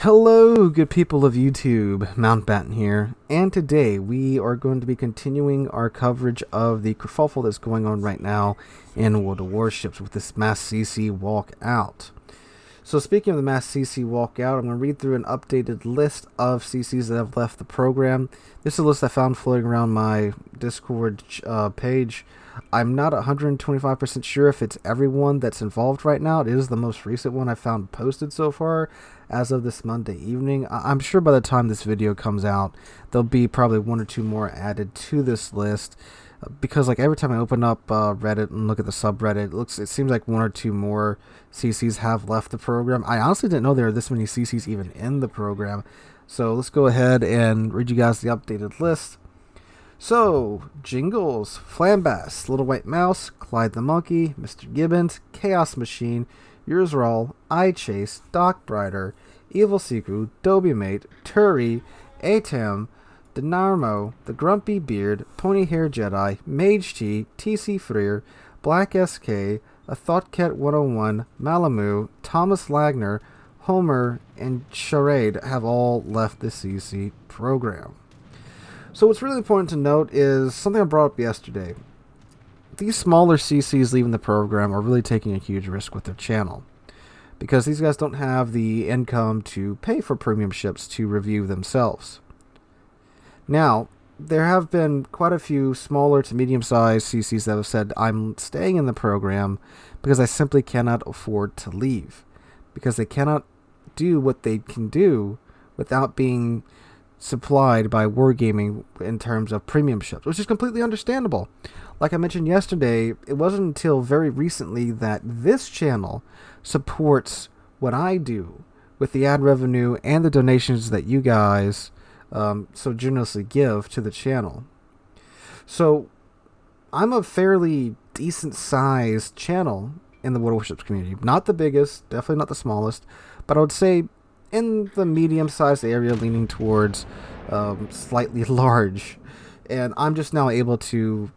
Hello, good people of YouTube, Mountbatten here, and today we are going to be continuing our coverage of the kerfuffle that's going on right now in World of Warships with this mass CC walkout. So speaking of the mass CC walkout, I'm going to read through an updated list of CCs that have left the program. This is a list I found floating around my Discord page. I'm not 125% sure if it's everyone that's involved right now. It is the most recent one I found posted so far as of this Monday evening. I'm sure by the time this video comes out, there'll be probably one or two more added to this list. Because like every time I open up Reddit and look at the subreddit, it seems like one or two more CCs have left the program. I honestly didn't know there were this many CCs even in the program. So let's go ahead and read you guys the updated list. So, Jingles, Flambass, Little White Mouse, Clyde the Monkey, Mr. Gibbons, Chaos Machine, Yours All, I Chase, Doc Brider, Evil Siku, Dobie Mate, Turi, Atam, Denarmo, The Grumpy Beard, Pony Hair Jedi, Mage T, TC Freer, Black SK, A Thoughtcat 101, Malamu, Thomas Lagner, Homer, and Charade have all left the CC program. So what's really important to note is something I brought up yesterday. These smaller CCs leaving the program are really taking a huge risk with their channel, because these guys don't have the income to pay for premium ships to review themselves. Now, there have been quite a few smaller to medium-sized CCs that have said, I'm staying in the program because I simply cannot afford to leave, because they cannot do what they can do without being supplied by Wargaming in terms of premium ships, which is completely understandable. Like I mentioned yesterday, it wasn't until very recently that this channel supports what I do with the ad revenue and the donations that you guys so generously give to the channel. So I'm a fairly decent sized channel in the World of Warships community. Not the biggest, definitely not the smallest, but I would say in the medium-sized area, leaning towards slightly large. And I'm just now able to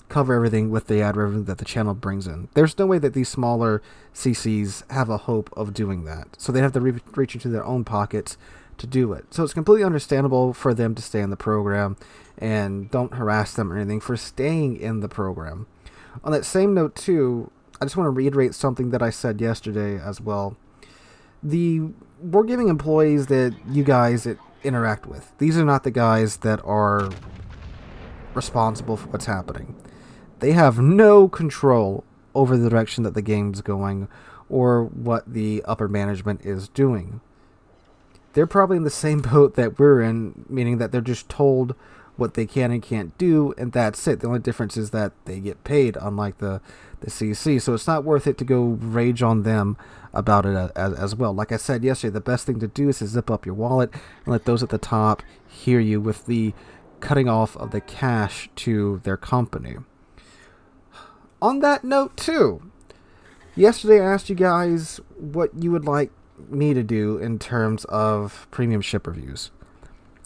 cover everything with the ad revenue that the channel brings in. There's no way that these smaller CCs have a hope of doing that. So they have to reach into their own pockets to do it. So it's completely understandable for them to stay in the program, and don't harass them or anything for staying in the program. On that same note too, I just want to reiterate something that I said yesterday as well. The Wargaming employees that you guys interact with, these are not the guys that are responsible for what's happening. They have no control over the direction that the game's going or what the upper management is doing. They're probably in the same boat that we're in, meaning that they're just told what they can and can't do, and that's it. The only difference is that they get paid, unlike the CC. So it's not worth it to go rage on them about it as well. Like I said yesterday, the best thing to do is to zip up your wallet and let those at the top hear you with the cutting off of the cash to their company. On that note too, yesterday I asked you guys what you would like me to do in terms of premium ship reviews.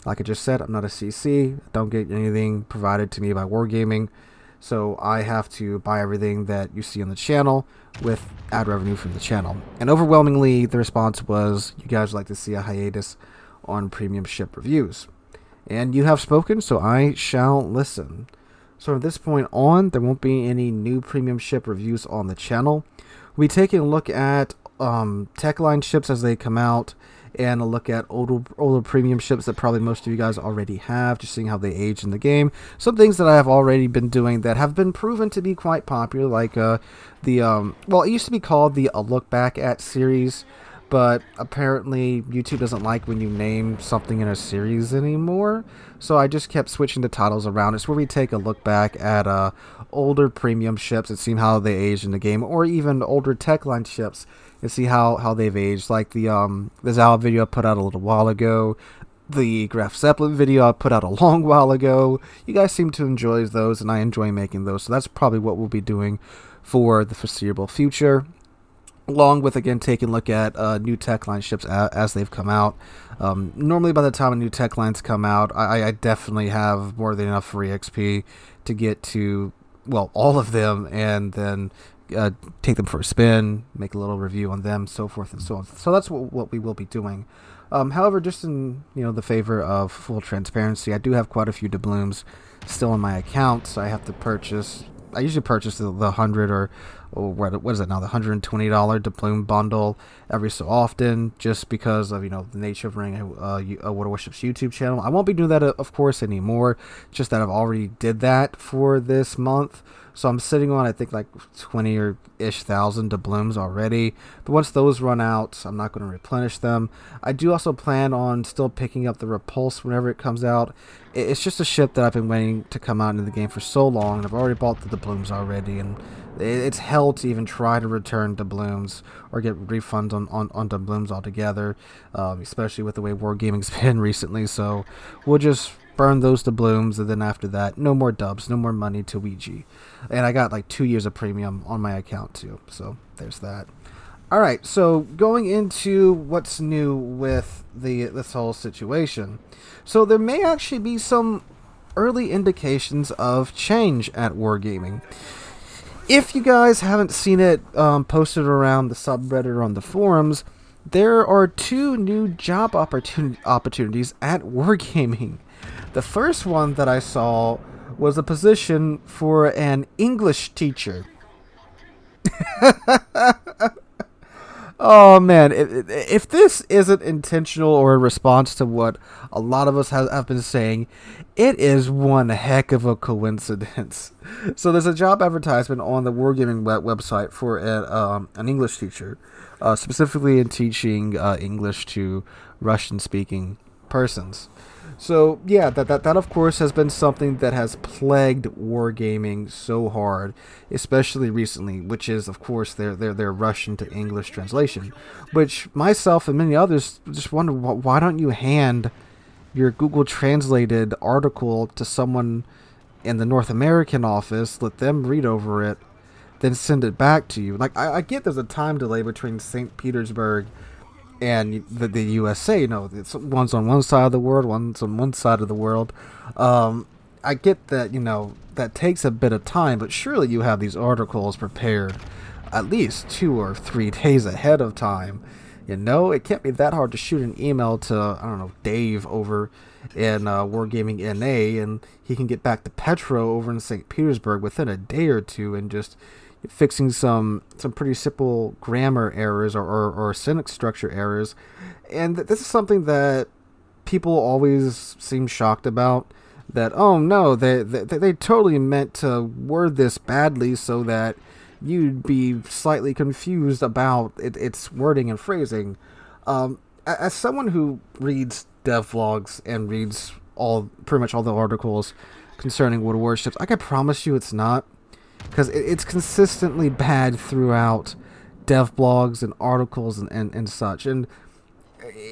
Like I just said, I'm not a CC. Don't get anything provided to me by Wargaming. So I have to buy everything that you see on the channel with ad revenue from the channel. And overwhelmingly, the response was, you guys would like to see a hiatus on premium ship reviews. And you have spoken, so I shall listen. So from this point on, there won't be any new premium ship reviews on the channel. We'll be taking a look at tech line ships as they come out, and a look at older premium ships that probably most of you guys already have, just seeing how they age in the game. Some things that I have already been doing that have been proven to be quite popular, like well, it used to be called the A Look Back At series, but apparently YouTube doesn't like when you name something in a series anymore, so I just kept switching the titles around. It's where we take a look back at older premium ships and see how they aged in the game, or even older tech line ships and see how they've aged, like the Zal video I put out a little while ago, the Graf Zeppelin video I put out a long while ago. You guys seem to enjoy those, and I enjoy making those, so that's probably what we'll be doing for the foreseeable future, along with, again, taking a look at new tech line ships as they've come out. Normally by the time a new tech lines come out, I definitely have more than enough free XP to get to, well, all of them, and then take them for a spin, make a little review on them, so forth and so on. So that's what we will be doing. However, just in the favor of full transparency, I do have quite a few doubloons still in my account, so I have to purchase. I usually purchase the 100 or what is it now, the $120 doubloon bundle every so often, just because of the nature of running a Warships YouTube channel. I won't be doing that, of course, anymore. Just that I've already did that for this month. So I'm sitting on, I think, like 20 or ish thousand doubloons already. But once those run out, I'm not going to replenish them. I do also plan on still picking up the Repulse whenever it comes out. It's just a ship that I've been waiting to come out in the game for so long, and I've already bought the doubloons already, and it's hell to even try to return doubloons or get refunds on doubloons altogether, especially with the way Wargaming's been recently. So we'll just burn those doubloons, and then after that, no more dubs, no more money to Ouija. And I got like 2 years of premium on my account too, so there's that. Alright, so going into what's new with this whole situation. So there may actually be some early indications of change at Wargaming. If you guys haven't seen it posted around the subreddit or on the forums, there are 2 new job opportunities at Wargaming. The first one that I saw was a position for an English teacher. Oh man, if this isn't intentional or a response to what a lot of us have been saying, it is one heck of a coincidence. So there's a job advertisement on the Wargaming website for an English teacher, specifically in teaching English to Russian-speaking persons. So yeah, that of course has been something that has plagued Wargaming so hard, especially recently, which is of course their Russian to English translation, which myself and many others just wonder, why don't you hand your Google translated article to someone in the North American office, let them read over it, then send it back to you. Like I get there's a time delay between St. Petersburg and the USA. It's one's on one side of the world, one's on one side of the world. I get that, that takes a bit of time, but surely you have these articles prepared at least 2 or 3 days ahead of time. It can't be that hard to shoot an email to, I don't know, Dave over in Wargaming NA, and he can get back to Petro over in St. Petersburg within a day or two, and just fixing some pretty simple grammar errors or sentence structure errors. And this is something that people always seem shocked about, that, oh no, they totally meant to word this badly so that you'd be slightly confused about its wording and phrasing. As someone who reads devlogs and reads pretty much all the articles concerning World Warships, I can promise you it's not. Because it's consistently bad throughout dev blogs and articles and such. And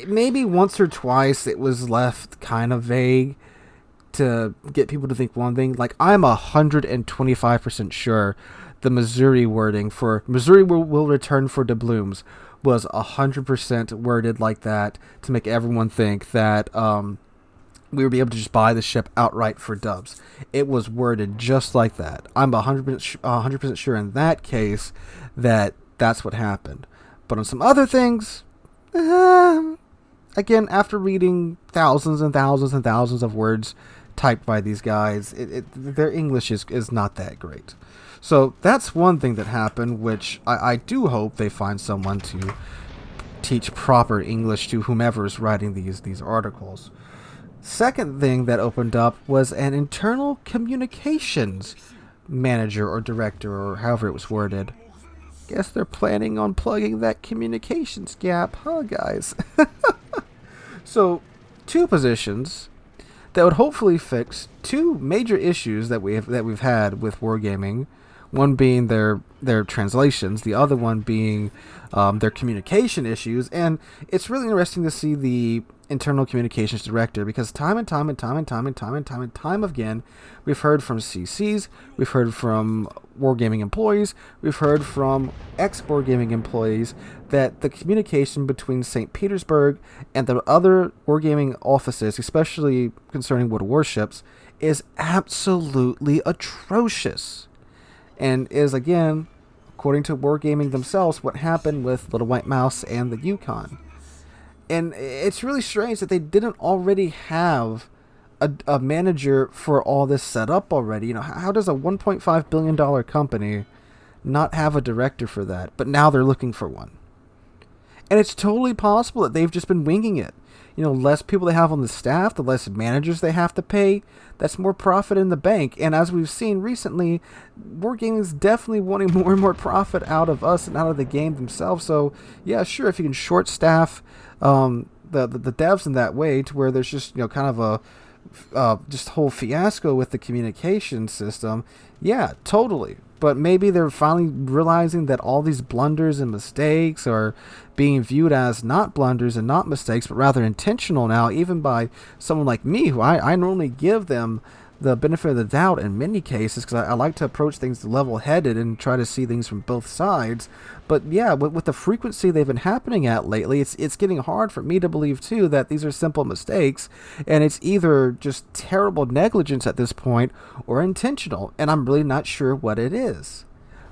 maybe once or twice it was left kind of vague to get people to think one thing. Like, I'm 125% sure the Missouri wording for Missouri will return for doubloons was 100% worded like that to make everyone think that we would be able to just buy the ship outright for dubs. It was worded just like that. I'm 100% sure in that case that that's what happened. But on some other things, again, after reading thousands and thousands and thousands of words typed by these guys, their English is not that great. So that's one thing that happened, which I do hope they find someone to teach proper English to whomever is writing these articles. Second thing that opened up was an internal communications manager or director, or however it was worded. Guess they're planning on plugging that communications gap, huh, guys? So, 2 positions that would hopefully fix 2 major issues that we've had with Wargaming. One being their translations, the other one being their communication issues. And it's really interesting to see the internal communications director, because time and time again, we've heard from CCs, we've heard from Wargaming employees, we've heard from ex-Wargaming employees that the communication between St. Petersburg and the other Wargaming offices, especially concerning World Warships, is absolutely atrocious. And is, again, according to Wargaming themselves, what happened with Little White Mouse and the Yukon. And it's really strange that they didn't already have a manager for all this set up already. You know, how does a $1.5 billion company not have a director for that? But now they're looking for one. And it's totally possible that they've just been winging it. You know, less people they have on the staff, the less managers they have to pay, that's more profit in the bank. And as we've seen recently, Wargaming is definitely wanting more and more profit out of us and out of the game themselves. So, yeah, sure, if you can short staff the devs in that way to where there's just, you know, kind of a just whole fiasco with the communication system, yeah, totally. But maybe they're finally realizing that all these blunders and mistakes are being viewed as not blunders and not mistakes, but rather intentional now, even by someone like me, who I normally give them the benefit of the doubt in many cases, because I like to approach things level-headed and try to see things from both sides. But yeah, with the frequency they've been happening at lately, it's getting hard for me to believe too that these are simple mistakes, and it's either just terrible negligence at this point or intentional, and I'm really not sure what it is.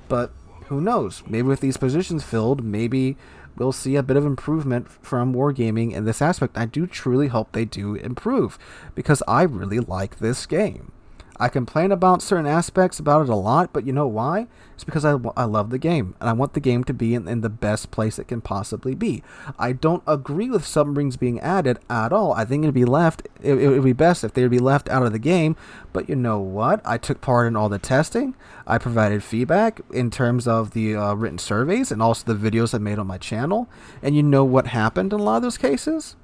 But who knows? Maybe with these positions filled, maybe we'll see a bit of improvement from Wargaming in this aspect. I do truly hope they do improve, because I really like this game. I complain about certain aspects about it a lot, but you know why? It's because I love the game, and I want the game to be in the best place it can possibly be. I don't agree with submarines being added at all. I think it would be best if they would be left out of the game, but you know what? I took part in all the testing. I provided feedback in terms of the written surveys and also the videos I made on my channel, and you know what happened in a lot of those cases?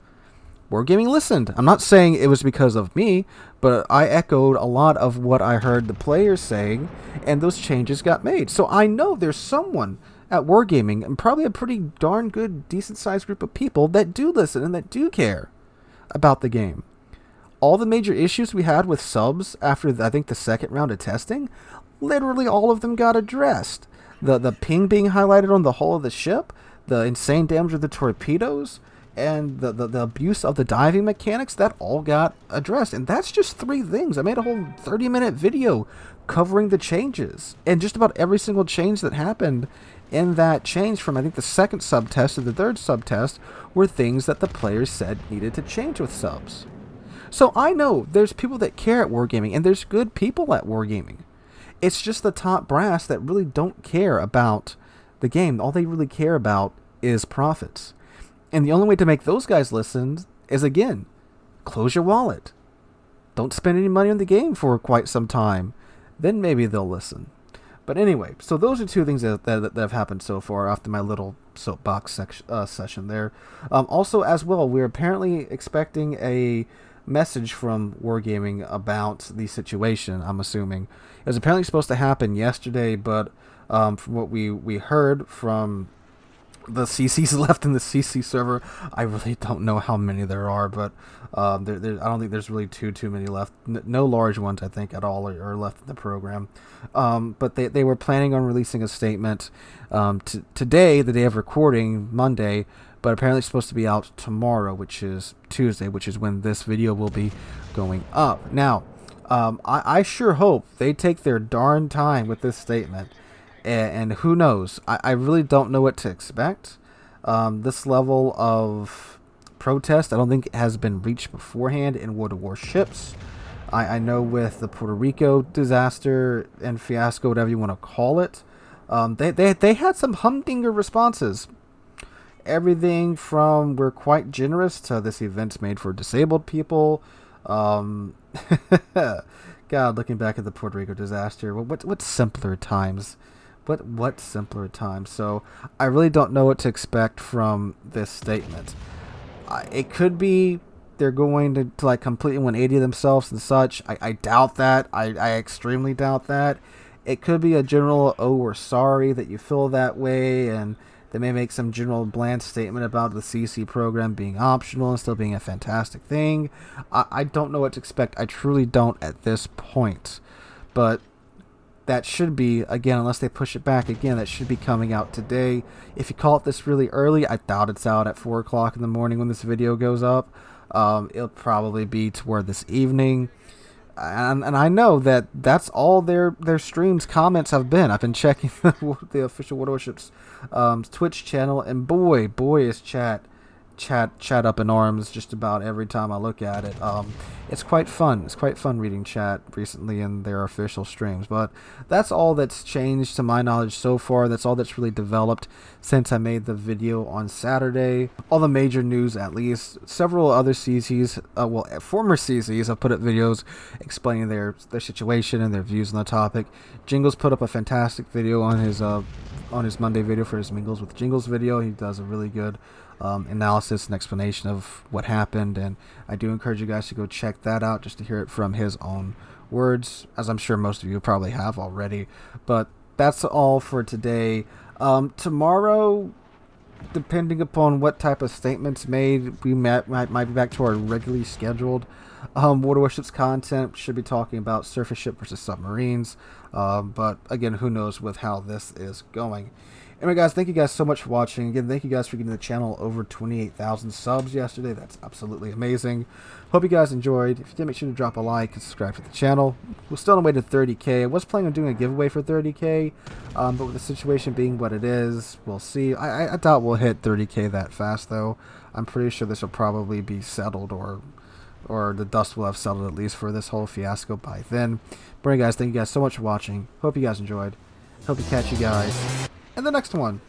Wargaming listened. I'm not saying it was because of me, but I echoed a lot of what I heard the players saying, and those changes got made. So I know there's someone at Wargaming, and probably a pretty darn good, decent-sized group of people that do listen and that do care about the game. All the major issues we had with subs after, I think, the second round of testing, literally all of them got addressed. The ping being highlighted on the hull of the ship, the insane damage of the torpedoes, and the abuse of the diving mechanics, that all got addressed. And that's just 3 things. I made a whole 30-minute video covering the changes. And just about every single change that happened in that change from, I think, the second sub-test to the third sub-test were things that the players said needed to change with subs. So I know there's people that care at Wargaming, and there's good people at Wargaming. It's just the top brass that really don't care about the game. All they really care about is profits. And the only way to make those guys listen is, again, close your wallet. Don't spend any money on the game for quite some time. Then maybe they'll listen. But anyway, so those are 2 things that have happened so far after my little soapbox session there. Also, as well, we're apparently expecting a message from Wargaming about the situation, I'm assuming. It was apparently supposed to happen yesterday, but from what we heard from the CCs left in the CC server, I really don't know how many there are, but I don't think there's really too many left. No large ones, I think, at all are left in the program. But they were planning on releasing a statement today, the day of recording, Monday, but apparently it's supposed to be out tomorrow, which is Tuesday, which is when this video will be going up. Now, I sure hope they take their darn time with this statement. And who knows? I really don't know what to expect. This level of protest, I don't think has been reached beforehand in World of Warships. I know with the Puerto Rico disaster and fiasco, whatever you want to call it, they had some humdinger responses. Everything from "we're quite generous" to "this event's made for disabled people." God, looking back at the Puerto Rico disaster, what simpler times. What simpler times. So I really don't know what to expect from this statement. It could be they're going to like completely 180 themselves and such. I doubt that. I extremely doubt that. It could be a general, "oh, we're sorry that you feel that way," and they may make some general bland statement about the CC program being optional and still being a fantastic thing. I don't know what to expect. I truly don't at this point. But that should be, again, unless they push it back again, that should be coming out today. If you call it this really early, I doubt it's out at 4 o'clock in the morning when this video goes up. It'll probably be toward this evening. And I know that that's all their streams comments have been. I've been checking the official Warships Twitch channel, and boy is chat up in arms just about every time I look at it. It's quite fun. It's quite fun reading chat recently in their official streams. But that's all that's changed to my knowledge so far. That's all that's really developed since I made the video on Saturday. All the major news, at least. Several other CCs, former CCs have put up videos explaining their situation and their views on the topic. Jingles put up a fantastic video on his Monday video for his Mingles with Jingles video. He does a really good analysis and explanation of what happened, and I do encourage you guys to go check that out just to hear it from his own words, as I'm sure most of you probably have already. But that's all for today. Tomorrow, depending upon what type of statements made, we might be back to our regularly scheduled Warships content. Should be talking about surface ship versus submarines, but again, who knows with how this is going. Anyway, guys, thank you guys so much for watching. Again, thank you guys for getting the channel over 28,000 subs yesterday. That's absolutely amazing. Hope you guys enjoyed. If you did, make sure to drop a like and subscribe to the channel. We're still on the way to 30K. I was planning on doing a giveaway for 30K, but with the situation being what it is, we'll see. I doubt we'll hit 30K that fast, though. I'm pretty sure this will probably be settled, or the dust will have settled at least for this whole fiasco by then. But anyway, guys, thank you guys so much for watching. Hope you guys enjoyed. Hope to catch you guys in the next one.